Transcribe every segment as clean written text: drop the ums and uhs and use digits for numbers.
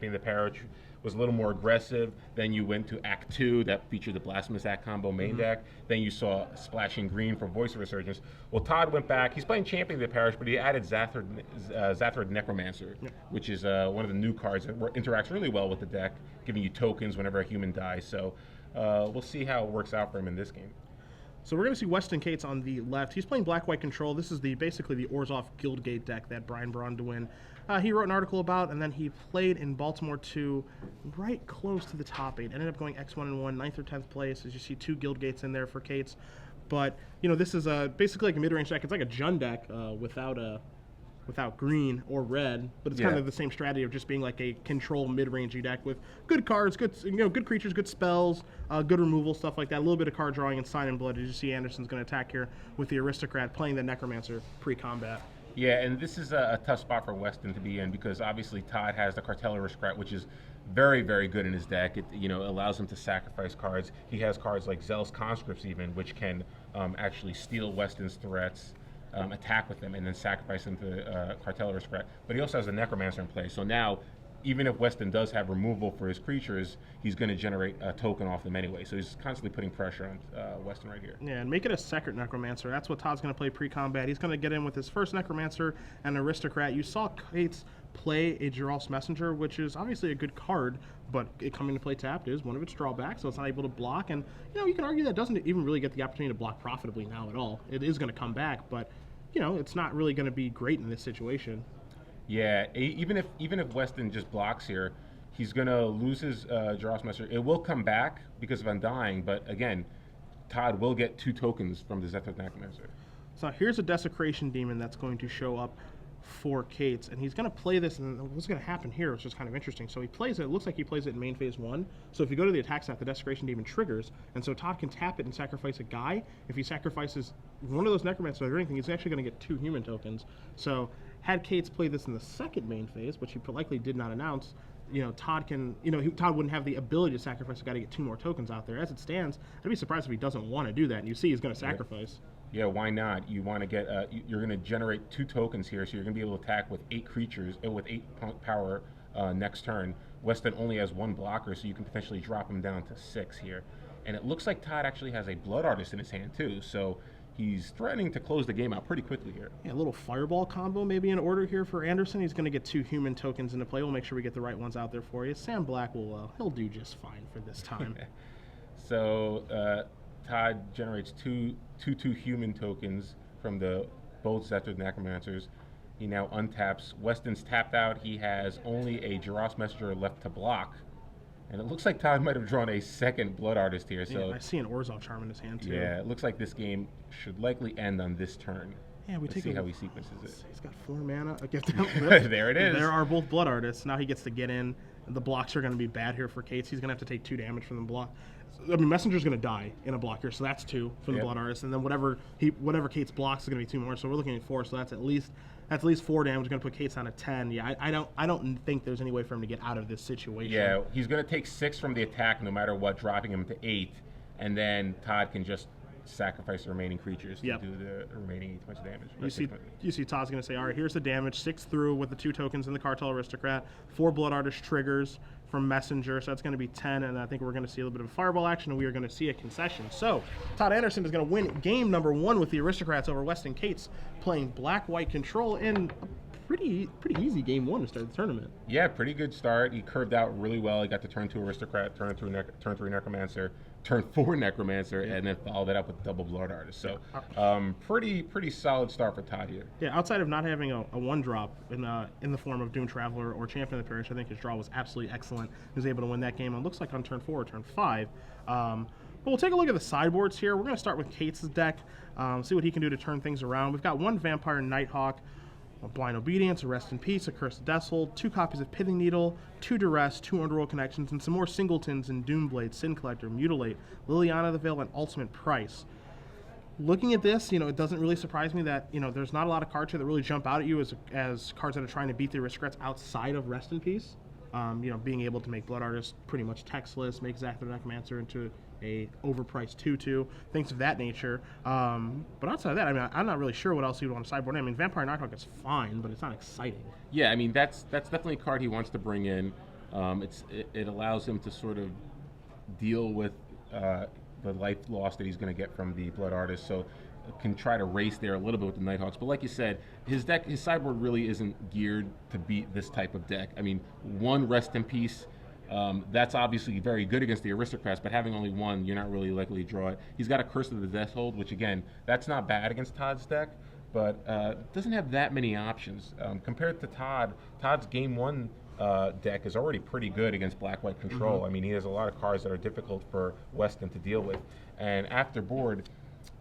The Parish was a little more aggressive. Then you went to Act 2 that featured the Blasphemous Act combo main deck. Then you saw Splashing Green from Voice of Resurgence. Well, Todd went back. He's playing Champion of the Parish, but he added Zathard Necromancer, which is one of the new cards that interacts really well with the deck, giving you tokens whenever a human dies. So we'll see how it works out for him in this game. So we're going to see Weston Cates on the left. He's playing Black-White Control. This is basically the Orzhov Guildgate deck that Brian brought on to win. He wrote an article about, and then he played in Baltimore 2, right close to the top 8. Ended up going X1 and 1, 9th or 10th place. As you see, 2 Guildgates in there for Cates. But, this is basically like a mid-range deck. It's like a Jund deck without green or red, but it's kind of the same strategy of just being like a control mid-rangey deck with good cards, good creatures, good spells, good removal, stuff like that. A little bit of card drawing and Sign in Blood. As you see, Anderson's going to attack here with the Aristocrat, playing the Necromancer pre-combat. Yeah, and this is a tough spot for Weston to be in because obviously Todd has the Cartel Aristocrat, which is very, very good in his deck. It allows him to sacrifice cards. He has cards like Zealous Conscripts even, which can actually steal Weston's threats, attack with them, and then sacrifice them to Cartel Aristocrat. But he also has a Necromancer in play. So now, even if Weston does have removal for his creatures, he's going to generate a token off them anyway. So he's constantly putting pressure on Weston right here. Yeah, and make it a second Necromancer. That's what Todd's going to play pre-combat. He's going to get in with his first Necromancer and Aristocrat. You saw Cates play a Geralt's Messenger, which is obviously a good card, but it coming to play tapped is one of its drawbacks, so it's not able to block. And, you can argue that doesn't even really get the opportunity to block profitably now at all. It is going to come back, but, it's not really going to be great in this situation. Yeah, even if Weston just blocks here, he's going to lose his Geralt's Messenger. It will come back because of Undying, but again, Todd will get 2 tokens from the Zathard Necromancer. So here's a Desecration Demon that's going to show up for Cates, and he's going to play this, and what's going to happen here is just kind of interesting. So he plays it looks like he plays it in main phase 1. So if you go to the attack stat, the Desecration Demon triggers, and so Todd can tap it and sacrifice a guy. If he sacrifices one of those Necromancers or anything, he's actually going to get 2 human tokens. So had Cates play this in the second main phase, which he likely did not announce, Todd can, Todd wouldn't have the ability to sacrifice a guy to get 2 more tokens out there. As it stands, I'd be surprised if he doesn't want to do that, and you see he's going to sacrifice. Yeah, why not? You want to get, you're going to generate 2 tokens here, so you're going to be able to attack with 8 creatures, with 8 power next turn. Weston only has 1 blocker, so you can potentially drop him down to 6 here. And it looks like Todd actually has a Blood Artist in his hand too, so he's threatening to close the game out pretty quickly here. Yeah, a little Fireball combo maybe in order here for Anderson. He's going to get 2 human tokens into play. We'll make sure we get the right ones out there for you. Sam Black he'll do just fine for this time. So Todd generates two human tokens from both Zathard Necromancers. He now untaps. Weston's tapped out. He has only a Geralt's Messenger left to block. And it looks like Todd might have drawn a second Blood Artist here. So I see an Orzhov Charm in his hand too. Yeah, it looks like this game should likely end on this turn. Yeah, Let's see how he sequences it. He's got 4 mana. There it is. There are both Blood Artists. Now he gets to get in. The blocks are going to be bad here for Cates. He's going to have to take 2 damage from the block. Messenger's going to die in a block here, so that's 2 from the Blood Artist, and then whatever Cates blocks is going to be 2 more. So we're looking at 4. So that's at least 4 damage. Going to put Cates on a 10. Yeah, I don't think there's any way for him to get out of this situation. Yeah, he's going to take 6 from the attack no matter what, dropping him to 8, and then Todd can just sacrifice the remaining creatures to do the remaining 8 points of damage. You see Todd's going to say, all right, here's the damage, 6 through with the 2 tokens in the Cartel Aristocrat, 4 Blood Artist triggers from Messenger, so that's going to be 10, and I think we're going to see a little bit of Fireball action, and we are going to see a concession. So Todd Anderson is going to win game number 1 with the Aristocrats over Weston Cates, playing Black-White Control in a pretty easy game 1 to start the tournament. Yeah, pretty good start. He curved out really well. He got to turn 2 Aristocrat, turn 3 Necromancer, turn 4 Necromancer, and then followed that up with double Blood Artist. So pretty solid start for Todd here. Yeah, outside of not having a 1-drop in the form of Doom Traveler or Champion of the Parish, I think his draw was absolutely excellent. He was able to win that game. It looks like on turn 4 or turn 5. But we'll take a look at the sideboards here. We're going to start with Cates' deck, see what he can do to turn things around. We've got 1 Vampire Nighthawk, a Blind Obedience, a Rest in Peace, a Curse of Deathhold, 2 copies of Pithing Needle, 2 Duress, 2 Underworld Connections, and some more singletons in Doomblade, Sin Collector, Mutilate, Liliana the Veil, and Ultimate Price. Looking at this, it doesn't really surprise me that, there's not a lot of cards here that really jump out at you as cards that are trying to beat the Aristocrats outside of Rest in Peace. Being able to make Blood Artist pretty much textless, make Zathard Necromancer into a overpriced 2/2, things of that nature. But outside of that, I'm not really sure what else he would want to sideboard. Vampire Nighthawk is fine, but it's not exciting. Yeah, that's definitely a card he wants to bring in. It allows him to sort of deal with the life loss that he's going to get from the Blood Artist. So can try to race there a little bit with the Nighthawks. But like you said, his sideboard really isn't geared to beat this type of deck. I mean, one Rest in Peace. That's obviously very good against the Aristocrats, but having only one, you're not really likely to draw it. He's got a Curse of the Death Hold, which again, that's not bad against Todd's deck, but doesn't have that many options. Compared to Todd's Game 1 deck is already pretty good against Black-White Control. I mean, he has a lot of cards that are difficult for Weston to deal with. And after board,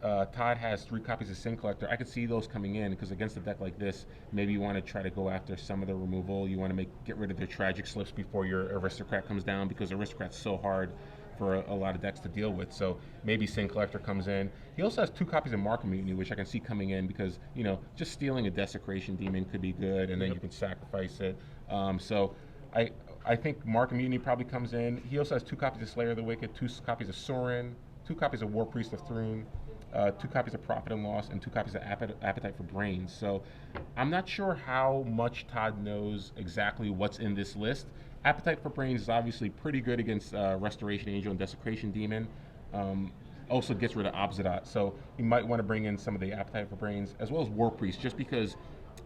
Todd has 3 copies of Sin Collector. I could see those coming in because against a deck like this, maybe you want to try to go after some of the removal. You want to get rid of their Tragic Slips before your Aristocrat comes down because Aristocrat's so hard for a lot of decks to deal with. So maybe Sin Collector comes in. He also has 2 copies of Mark of Mutiny, which I can see coming in because, you know, just stealing a Desecration Demon could be good, and then you can sacrifice it. So I think Mark of Mutiny probably comes in. He also has 2 copies of Slayer of the Wicked, 2 copies of Sorin, 2 copies of War Priest of Thrune, 2 copies of Profit and Loss, and 2 copies of Appetite for Brains. So I'm not sure how much Todd knows exactly what's in this list. Appetite for Brains is obviously pretty good against Restoration Angel and Desecration Demon. Also gets rid of Obsidian. So you might want to bring in some of the Appetite for Brains, as well as War Priest, just because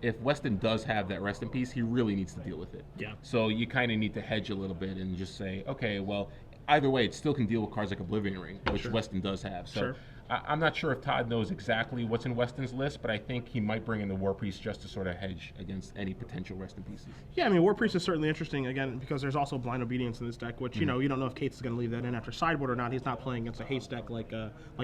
if Weston does have that Rest in Peace, he really needs to deal with it. Yeah. So you kind of need to hedge a little bit and just say, okay, well, either way, it still can deal with cards like Oblivion Ring, which Weston does have. So I'm not sure if Todd knows exactly what's in Weston's list, but I think he might bring in the War Priest just to sort of hedge against any potential Rest in Pieces. Yeah, I mean, War Priest is certainly interesting, again, because there's also Blind Obedience in this deck, which, you know, you don't know if Kate's is going to leave that in after sideboard or not. He's not playing against a haste deck like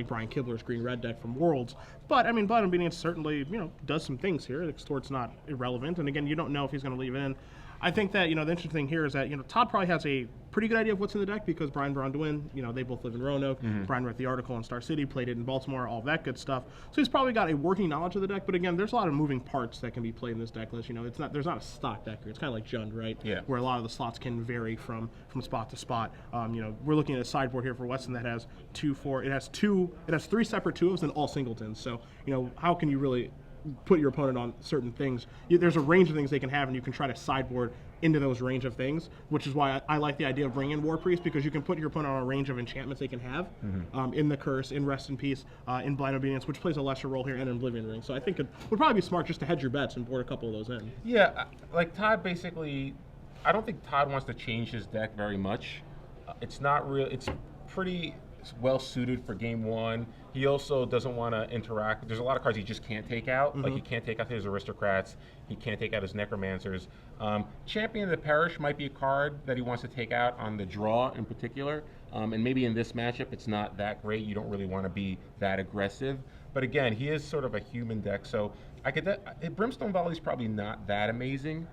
Brian Kibler's green-red deck from Worlds. But, I mean, Blind Obedience certainly, you know, does some things here. Extort's not irrelevant, and again, you don't know if he's going to leave it in. I think that, you know, the interesting thing here is that, you know, Todd probably has a pretty good idea of what's in the deck because Brian Bronduin, you know, they both live in Roanoke. Brian wrote the article on Star City, played it in Baltimore, all that good stuff. So he's probably got a working knowledge of the deck, but again, there's a lot of moving parts that can be played in this deck list. You know, there's not a stock deck here. It's kind of like Jund, right? Yeah. Where a lot of the slots can vary from spot to spot. You know, we're looking at a sideboard here for Weston that has 3 separate 2-ofs and all singletons. So, you know, how can you really put your opponent on certain things? There's a range of things they can have, and you can try to sideboard into those range of things, which is why I like the idea of bringing in War Priest, because you can put your opponent on a range of enchantments they can have in the Curse, in Rest in Peace, in Blind Obedience, which plays a lesser role here, and in Oblivion Ring. So I think it would probably be smart just to hedge your bets and board a couple of those in. Yeah, like Todd basically, I don't think Todd wants to change his deck very much. It's not real. It's pretty well suited for Game 1. He also doesn't want to interact. There's a lot of cards he just can't take out. Like he can't take out his Aristocrats. He can't take out his Necromancers. Champion of the Parish might be a card that he wants to take out on the draw in particular. And maybe in this matchup it's not that great. You don't really want to be that aggressive. But again, he is sort of a human deck. So Brimstone Volley is probably not that amazing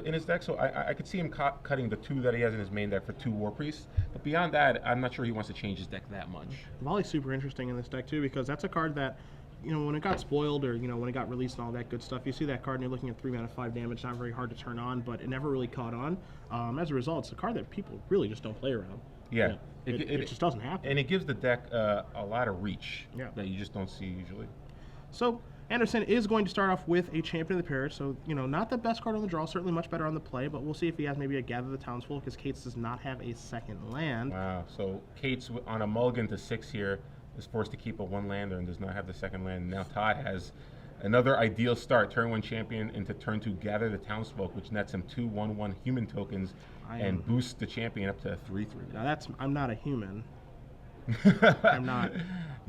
in his deck, so I could see him cutting the 2 that he has in his main deck for 2 War Priests. But beyond that, I'm not sure he wants to change his deck that much. Volley's super interesting in this deck too, because that's a card that, you know, when it got spoiled or, you know, when it got released and all that good stuff, you see that card and you're looking at 3 mana 5 damage, not very hard to turn on, but it never really caught on. As a result, it's a card that people really just don't play around. Yeah. It just doesn't happen. And it gives the deck a lot of reach that you just don't see usually. So Anderson is going to start off with a Champion of the Parish, so, you know, not the best card on the draw, certainly much better on the play, but we'll see if he has maybe a Gather the Townsfolk, because Kate's does not have a second land. Wow, so Kate's on a mulligan to 6 here is forced to keep a 1-lander and does not have the second land. Now Todd has another ideal start, turn 1 champion into turn 2 Gather the Townsfolk, which nets him 2 1/1 human tokens and boosts the champion up to a 3/3. Now I'm not a human. I'm not.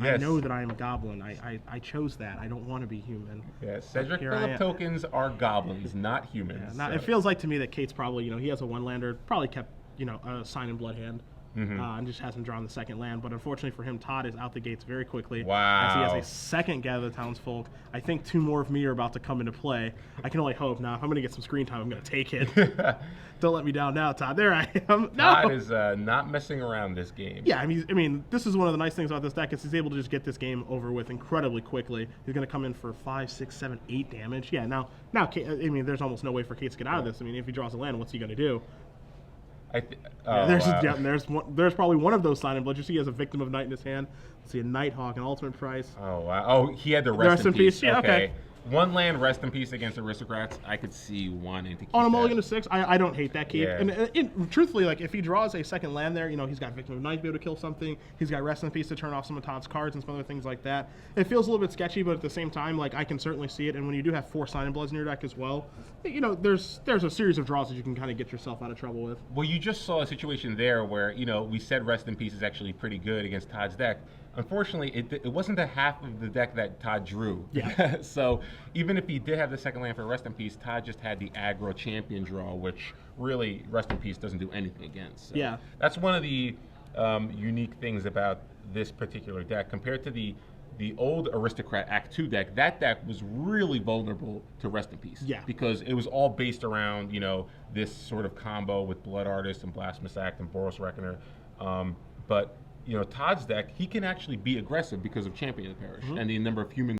Yes. I know that I am a goblin. I chose that. I don't want to be human. Yeah, Cedric Phillip tokens are goblins, not humans. Yeah, It feels like to me that Kate's probably, you know, he has a 1-lander, probably kept, you know, a Sign in Blood hand. And just hasn't drawn the second land. But unfortunately for him, Todd is out the gates very quickly. Wow. As he has a second Gather the Townsfolk. I think 2 more of me are about to come into play. I can only hope. Now, if I'm going to get some screen time, I'm going to take it. Don't let me down now, Todd. There I am. No. Todd is not messing around this game. Yeah, I mean, this is one of the nice things about this deck is he's able to just get this game over with incredibly quickly. He's going to come in for 5, 6, 7, 8 damage. Yeah, now, there's almost no way for Kate to get out of this. I mean, if he draws a land, what's he going to do? There's probably one of those Sign in Blood. You see he has a Victim of Night in his hand. Let's see, a Nighthawk, an Ultimate Price. Oh, wow. Oh, he had the Rest in Peace. Yeah, okay. one land, rest in peace against Aristocrats. I could see wanting to keep On a that. mulligan to 6, I don't hate that keep. Yeah. And truthfully, like if he draws a second land there, he's got Victim of Night to be able to kill something. He's got Rest in Peace to turn off some of Todd's cards and some other things like that. It feels a little bit sketchy, but at the same time, like I can certainly see it. And when you do have 4 Sign and Bloods in your deck as well, there's a series of draws that you can kind of get yourself out of trouble with. Well, you just saw a situation there where, we said Rest in Peace is actually pretty good against Todd's deck. Unfortunately, it wasn't the half of the deck that Todd drew. Yeah. So even if he did have the second land for Rest in Peace, Todd just had the aggro champion draw, which really Rest in Peace doesn't do anything against. So Yeah. That's one of the unique things about this particular deck compared to the old Aristocrat Act 2 deck. That deck was really vulnerable to Rest in Peace. Yeah. Because it was all based around, this sort of combo with Blood Artist and Blasphemous Act and Boros Reckoner. But Todd's deck, he can actually be aggressive because of Champion of the Parish and the number of human